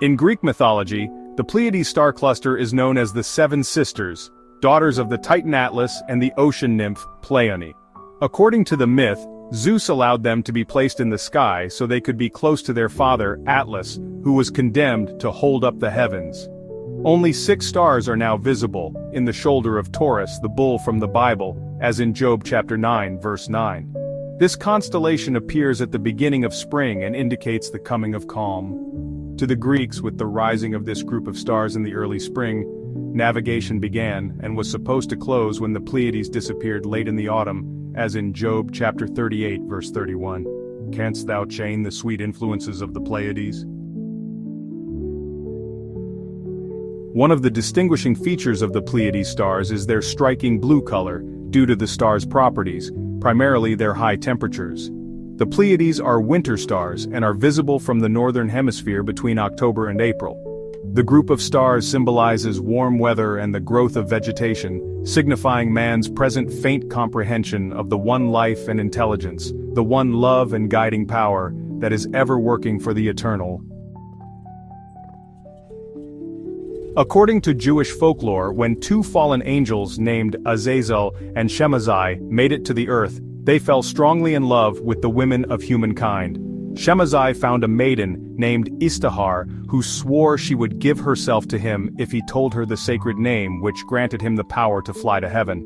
In Greek mythology, the Pleiades star cluster is known as the Seven Sisters, daughters of the Titan Atlas and the ocean nymph Pleione. According to the myth, Zeus allowed them to be placed in the sky so they could be close to their father, Atlas, who was condemned to hold up the heavens. Only 6 stars are now visible, in the shoulder of Taurus, the bull from the Bible, as in Job chapter 9 verse 9. This constellation appears at the beginning of spring and indicates the coming of calm. To the Greeks, with the rising of this group of stars in the early spring, navigation began and was supposed to close when the Pleiades disappeared late in the autumn, as in Job chapter 38 verse 31. Canst thou chain the sweet influences of the Pleiades? One of the distinguishing features of the Pleiades stars is their striking blue color, due to the star's properties, primarily their high temperatures. The Pleiades are winter stars and are visible from the northern hemisphere between October and April. The group of stars symbolizes warm weather and the growth of vegetation, signifying man's present faint comprehension of the one life and intelligence, the one love and guiding power, that is ever working for the eternal. According to Jewish folklore, when 2 fallen angels named Azazel and Shemazai made it to the earth, they fell strongly in love with the women of humankind. Shemazai found a maiden named Istahar who swore she would give herself to him if he told her the sacred name which granted him the power to fly to heaven.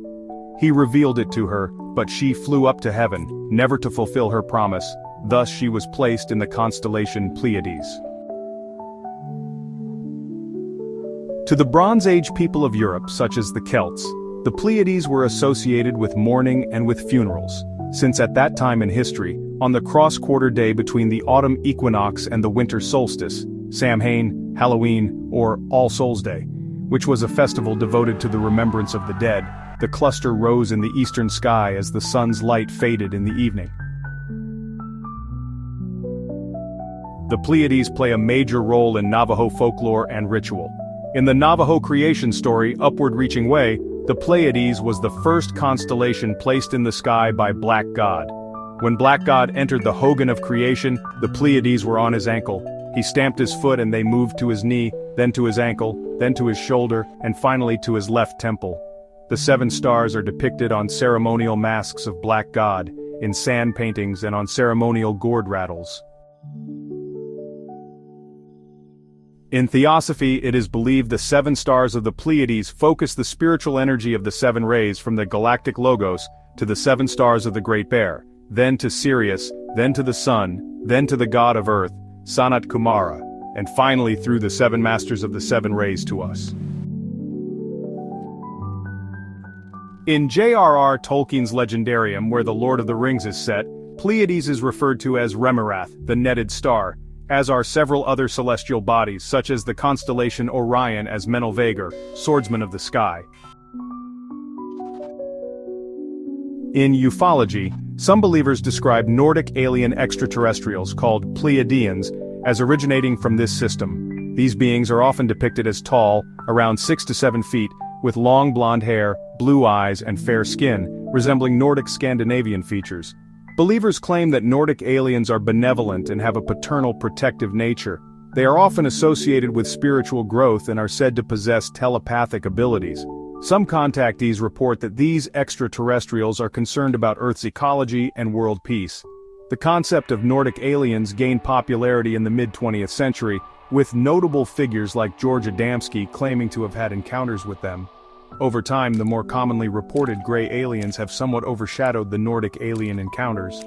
He revealed it to her, but she flew up to heaven, never to fulfill her promise. Thus she was placed in the constellation Pleiades. To the Bronze Age people of Europe, such as the Celts, the Pleiades were associated with mourning and with funerals, since at that time in history, on the cross-quarter day between the autumn equinox and the winter solstice, Samhain, Halloween, or All Souls' Day, which was a festival devoted to the remembrance of the dead, the cluster rose in the eastern sky as the sun's light faded in the evening. The Pleiades play a major role in Navajo folklore and ritual. In the Navajo creation story Upward Reaching Way, the Pleiades was the first constellation placed in the sky by Black God. When Black God entered the Hogan of creation, the Pleiades were on his ankle. He stamped his foot and they moved to his knee, then to his ankle, then to his shoulder, and finally to his left temple. The 7 stars are depicted on ceremonial masks of Black God, in sand paintings and on ceremonial gourd rattles. In Theosophy, it is believed the 7 stars of the Pleiades focus the spiritual energy of the 7 rays from the galactic logos to the 7 stars of the Great Bear, then to Sirius, then to the Sun, then to the god of Earth, Sanat Kumara, and finally through the 7 masters of the 7 rays to us. In J.R.R. Tolkien's Legendarium, where the Lord of the Rings is set, Pleiades is referred to as Remirath, the netted star, as are several other celestial bodies such as the constellation Orion as Menelvager, swordsman of the sky. In ufology, some believers describe Nordic alien extraterrestrials called Pleiadians as originating from this system. These beings are often depicted as tall, around 6 to 7 feet, with long blonde hair, blue eyes and fair skin, resembling Nordic Scandinavian features. Believers claim that Nordic aliens are benevolent and have a paternal protective nature. They are often associated with spiritual growth and are said to possess telepathic abilities. Some contactees report that these extraterrestrials are concerned about Earth's ecology and world peace. The concept of Nordic aliens gained popularity in the mid-20th century, with notable figures like George Adamski claiming to have had encounters with them. Over time, the more commonly reported gray aliens have somewhat overshadowed the Nordic alien encounters.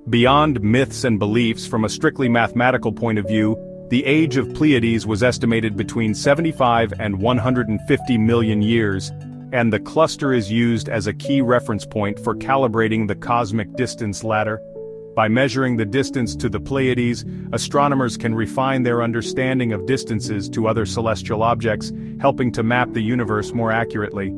Beyond myths and beliefs, from a strictly mathematical point of view, the age of Pleiades was estimated between 75 and 150 million years, and the cluster is used as a key reference point for calibrating the cosmic distance ladder. By measuring the distance to the Pleiades, astronomers can refine their understanding of distances to other celestial objects, helping to map the universe more accurately.